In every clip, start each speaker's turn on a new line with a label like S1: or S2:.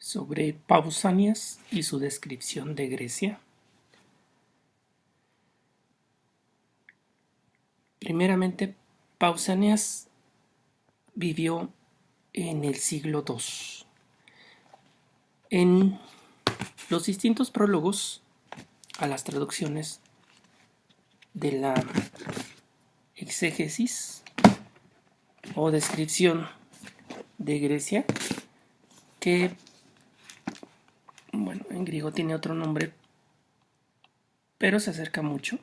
S1: sobre Pausanias y su descripción de Grecia. Primeramente, Pausanias vivió en el siglo II. En los distintos prólogos a las traducciones de la exégesis o descripción de Grecia, que bueno, en griego tiene otro nombre, pero se acerca mucho.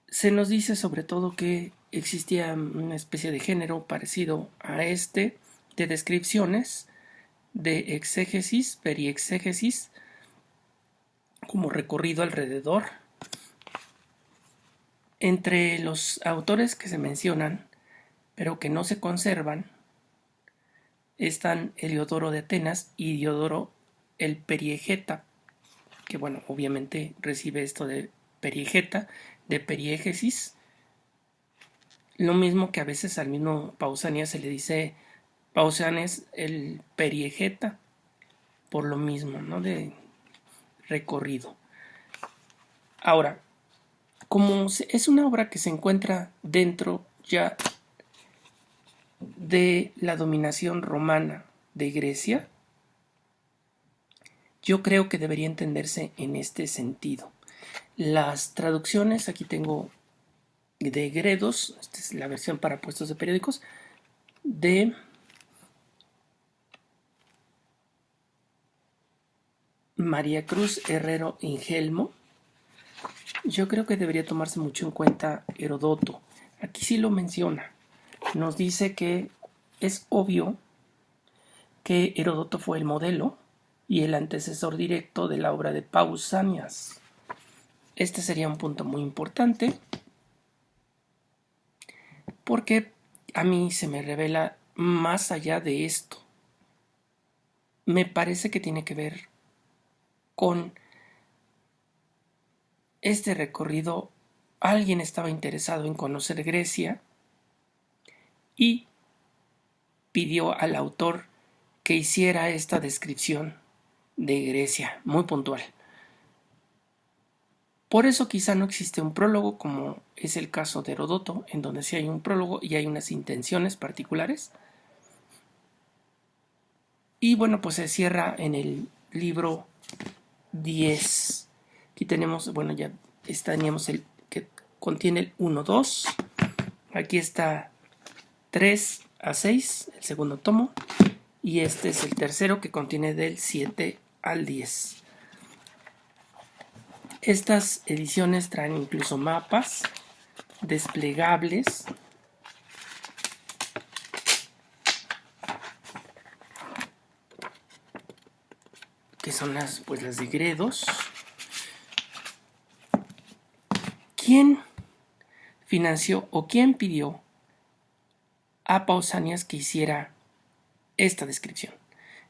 S1: Se nos dice sobre todo que existía una especie de género parecido a este de descripciones de exégesis, periexégesis, como recorrido alrededor. Entre los autores que se mencionan, pero que no se conservan, están Heliodoro de Atenas y Diodoro el Periegeta, que bueno, obviamente recibe esto de periegeta, de periégesis, lo mismo que a veces al mismo Pausanias se le dice Pausanias el periegeta, por lo mismo, ¿no? De recorrido. Ahora, como es una obra que se encuentra dentro ya de la dominación romana de Grecia, yo creo que debería entenderse en este sentido. Las traducciones, aquí tengo de Gredos, esta es la versión para puestos de periódicos, de María Cruz Herrero Ingelmo. Yo creo que debería tomarse mucho en cuenta Herodoto. Aquí sí lo menciona. Nos dice que es obvio que Herodoto fue el modelo y el antecesor directo de la obra de Pausanias. Este sería un punto muy importante porque a mí se me revela más allá de esto. Me parece que tiene que ver con este recorrido. Alguien estaba interesado en conocer Grecia y pidió al autor que hiciera esta descripción de Grecia, muy puntual. Por eso quizá no existe un prólogo, como es el caso de Herodoto, en donde sí hay un prólogo y hay unas intenciones particulares. Y bueno, pues se cierra en el libro 10. Aquí tenemos, bueno, ya teníamos el que contiene el 1-2. Aquí está 3 a 6, el segundo tomo. Y este es el tercero, que contiene del 7 al 10. Estas ediciones traen incluso mapas desplegables, que son las de Gredos. ¿Quién financió o quién pidió a Pausanias que hiciera esta descripción?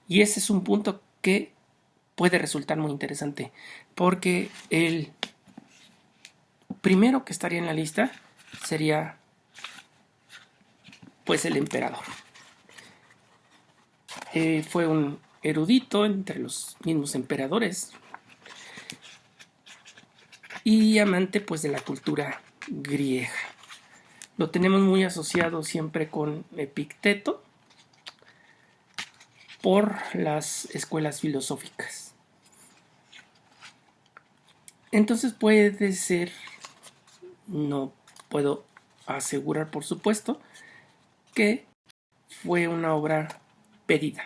S1: Y ese es un punto que puede resultar muy interesante, porque el primero que estaría en la lista sería pues el emperador. Fue un erudito entre los mismos emperadores y amante pues de la cultura griega. Lo tenemos muy asociado siempre con Epicteto por las escuelas filosóficas. Entonces puede ser, no puedo asegurar por supuesto, que fue una obra pedida.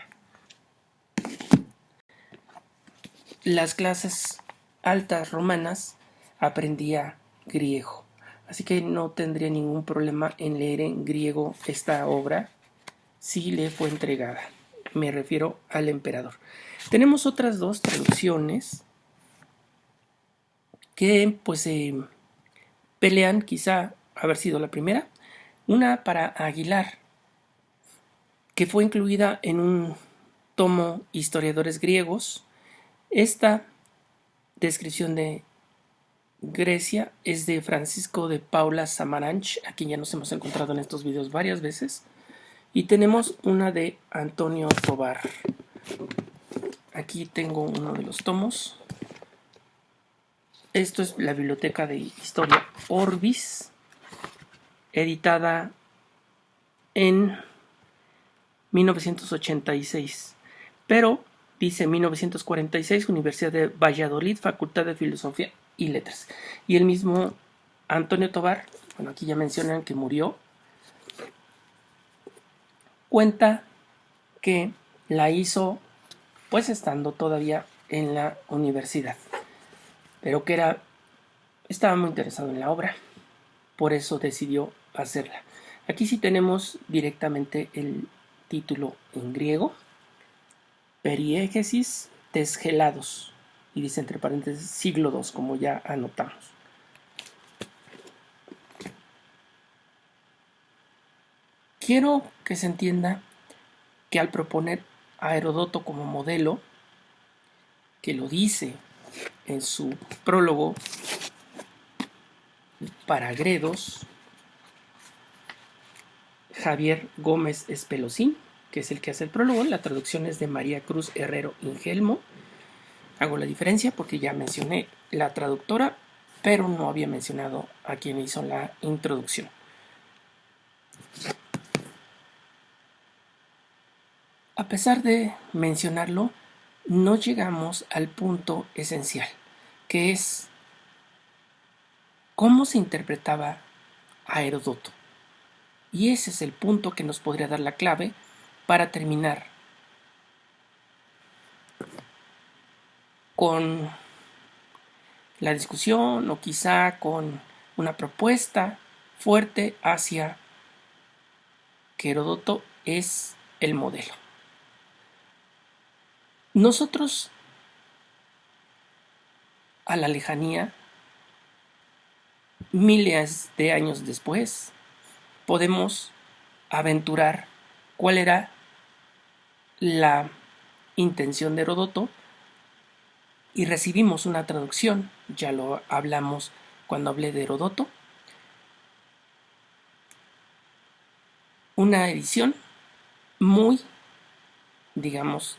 S1: Las clases altas romanas aprendía griego, así que no tendría ningún problema en leer en griego esta obra si le fue entregada. Me refiero al emperador. Tenemos otras dos traducciones que pues pelean quizá haber sido la primera. Una para Aguilar, que fue incluida en un tomo Historiadores Griegos. Esta descripción de Grecia es de Francisco de Paula Samaranch, a quien ya nos hemos encontrado en estos videos varias veces, Y tenemos una de Antonio Tovar. Aquí tengo uno de los tomos. Esto es la Biblioteca de Historia Orbis, editada en 1986. Pero dice 1946, Universidad de Valladolid, Facultad de Filosofía y Letras. Y el mismo Antonio Tovar, bueno, aquí ya mencionan que murió, cuenta que la hizo pues estando todavía en la universidad, pero que estaba muy interesado en la obra, por eso decidió hacerla. Aquí sí tenemos directamente el título en griego, Periégesis desgelados, y dice entre paréntesis siglo II, como ya anotamos. Quiero que se entienda que al proponer a Heródoto como modelo, que lo dice en su prólogo para Gredos, Javier Gómez Espelosín, que es el que hace el prólogo, la traducción es de María Cruz Herrero Ingelmo. Hago la diferencia porque ya mencioné la traductora, pero no había mencionado a quien hizo la introducción. A pesar de mencionarlo, no llegamos al punto esencial, que es cómo se interpretaba a Heródoto. Y ese es el punto que nos podría dar la clave para terminar con la discusión o quizá con una propuesta fuerte hacia que Heródoto es el modelo. Nosotros, a la lejanía, miles de años después, podemos aventurar cuál era la intención de Heródoto y recibimos una traducción, ya lo hablamos cuando hablé de Heródoto, una edición muy, digamos,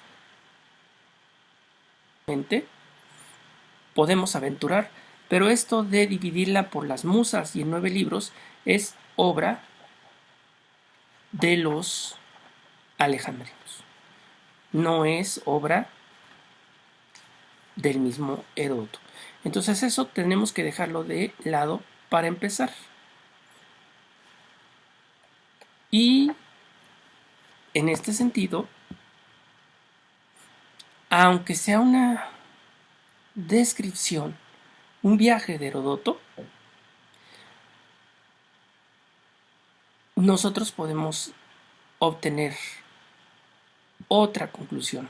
S1: podemos aventurar, pero esto de dividirla por las musas y en 9 libros es obra de los alejandrinos, no es obra del mismo Heródoto. Entonces eso tenemos que dejarlo de lado para empezar. Y en este sentido, aunque sea una descripción, un viaje de Heródoto, nosotros podemos obtener otra conclusión.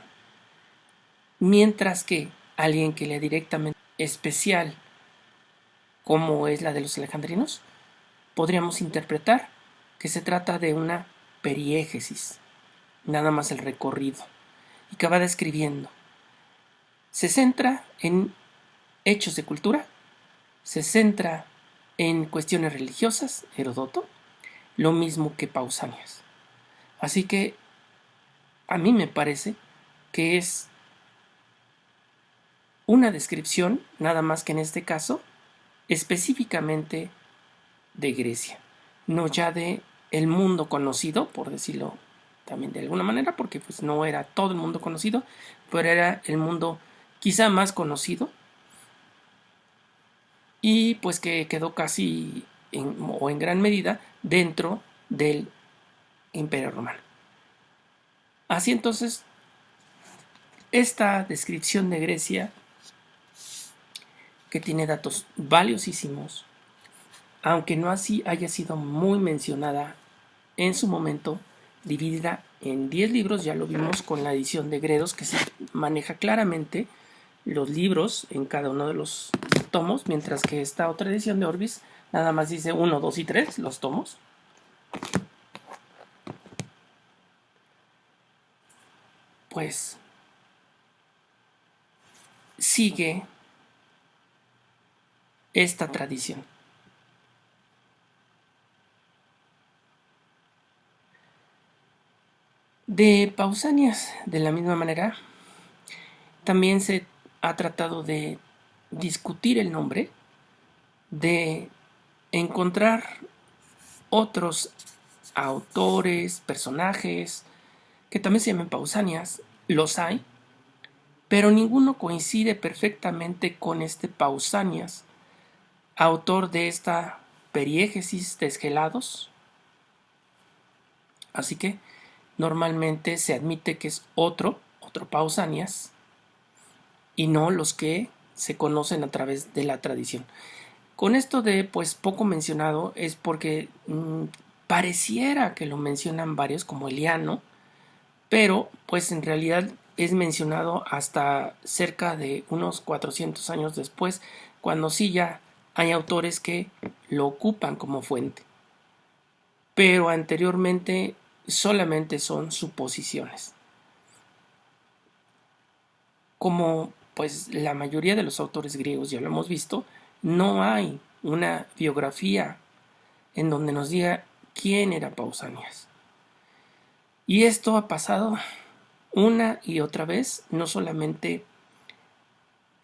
S1: Mientras que alguien que lea directamente especial, como es la de los alejandrinos, podríamos interpretar que se trata de una periégesis, nada más el recorrido, y que va describiendo. Se centra en hechos de cultura, se centra en cuestiones religiosas, Heródoto, lo mismo que Pausanias. Así que a mí me parece que es una descripción, nada más que en este caso, específicamente de Grecia, no ya de el mundo conocido, por decirlo también de alguna manera, porque pues no era todo el mundo conocido, pero era el mundo quizá más conocido y pues que quedó casi o en gran medida dentro del Imperio Romano. Así entonces, esta descripción de Grecia, que tiene datos valiosísimos, aunque no así haya sido muy mencionada en su momento, dividida en 10 libros, ya lo vimos con la edición de Gredos, que se maneja claramente los libros en cada uno de los tomos, mientras que esta otra edición de Orbis nada más dice 1, 2 y 3, los tomos. Pues sigue esta tradición. De Pausanias, de la misma manera, también se ha tratado de discutir el nombre, de encontrar otros autores, personajes, que también se llaman Pausanias, los hay, pero ninguno coincide perfectamente con este Pausanias, autor de esta periégesis de Esgelados. Así que normalmente se admite que es otro Pausanias, y no los que se conocen a través de la tradición. Con esto de pues poco mencionado es porque pareciera que lo mencionan varios como Eliano, pero pues en realidad es mencionado hasta cerca de unos 400 años después, cuando sí ya hay autores que lo ocupan como fuente, pero anteriormente solamente son suposiciones. Como pues la mayoría de los autores griegos ya lo hemos visto, no hay una biografía en donde nos diga quién era Pausanias. Y esto ha pasado una y otra vez, no solamente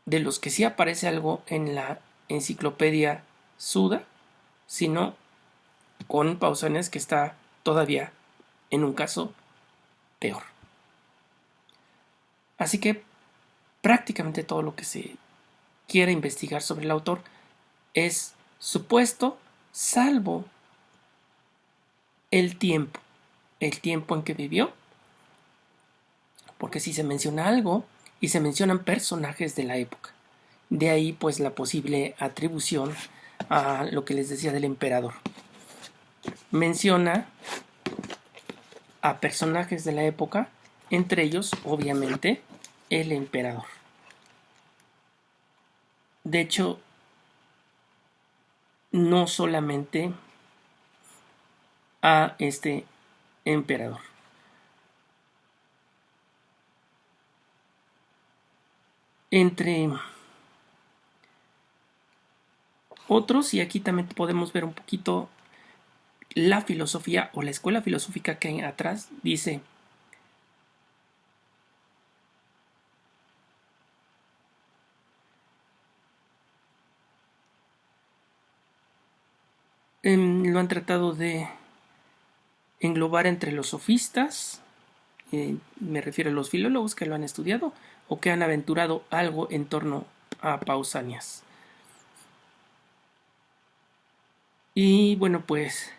S1: de los que sí aparece algo en la enciclopedia Suda, sino con Pausanias que está todavía en un caso peor. Así que prácticamente todo lo que se quiera investigar sobre el autor es supuesto, salvo el tiempo en que vivió, porque si se menciona algo y se mencionan personajes de la época, de ahí pues la posible atribución a lo que les decía del emperador. Menciona a personajes de la época, entre ellos obviamente el emperador. De hecho, no solamente a este emperador. Entre otros, y aquí también podemos ver un poquito la filosofía o la escuela filosófica que hay atrás, dice: lo han tratado de englobar entre los sofistas, me refiero a los filólogos que lo han estudiado o que han aventurado algo en torno a Pausanias. Y bueno, pues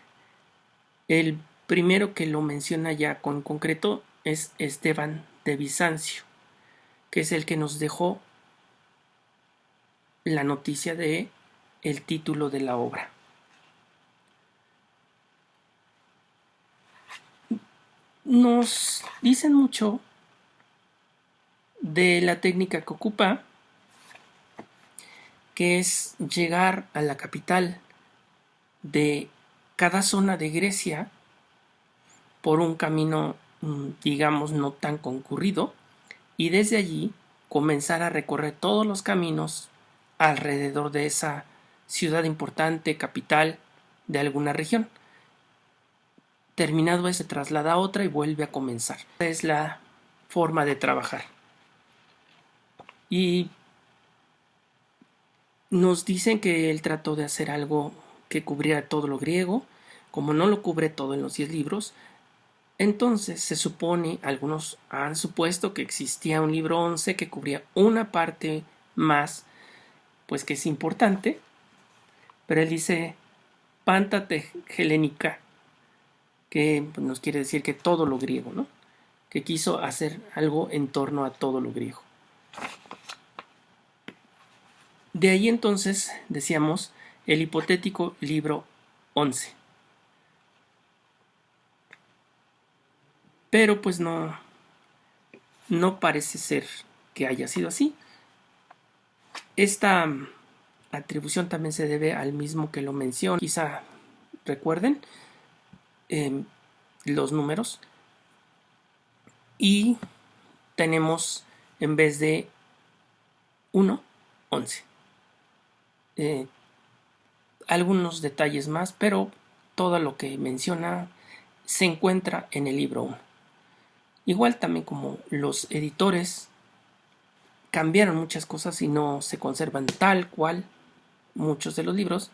S1: el primero que lo menciona ya con concreto es Esteban de Bizancio, que es el que nos dejó la noticia de el título de la obra. Nos dicen mucho de la técnica que ocupa, que es llegar a la capital de cada zona de Grecia por un camino, digamos, no tan concurrido, y desde allí comenzar a recorrer todos los caminos alrededor de esa ciudad importante, capital de alguna región. Terminado ese, traslada a otra y vuelve a comenzar. Esa es la forma de trabajar. Y nos dicen que él trató de hacer algo que cubriera todo lo griego. Como no lo cubre todo en los 10 libros, entonces se supone, algunos han supuesto que existía un libro 11 que cubría una parte más, pues que es importante, pero él dice Pántate Helénica, que nos quiere decir que todo lo griego, ¿no? Que quiso hacer algo en torno a todo lo griego. De ahí entonces, decíamos, el hipotético libro 11. Pero pues no parece ser que haya sido así. Esta atribución también se debe al mismo que lo menciona. Quizá recuerden los números. Y tenemos en vez de 1, 11. Algunos detalles más, pero todo lo que menciona se encuentra en el libro 1. Igual también como los editores cambiaron muchas cosas y no se conservan tal cual muchos de los libros,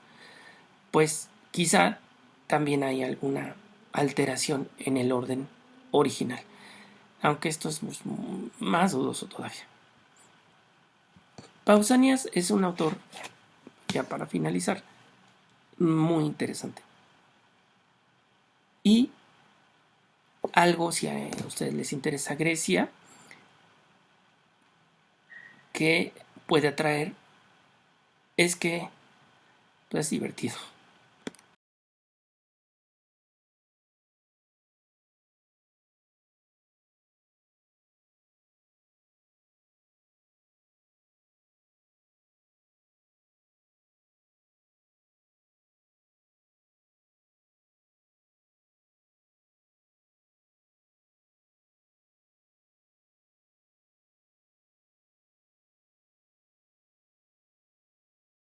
S1: pues quizá también hay alguna alteración en el orden original, aunque esto es más dudoso todavía. Pausanias es un autor, ya para finalizar, muy interesante. Y algo, si a ustedes les interesa Grecia, que puede atraer es que pues, es divertido.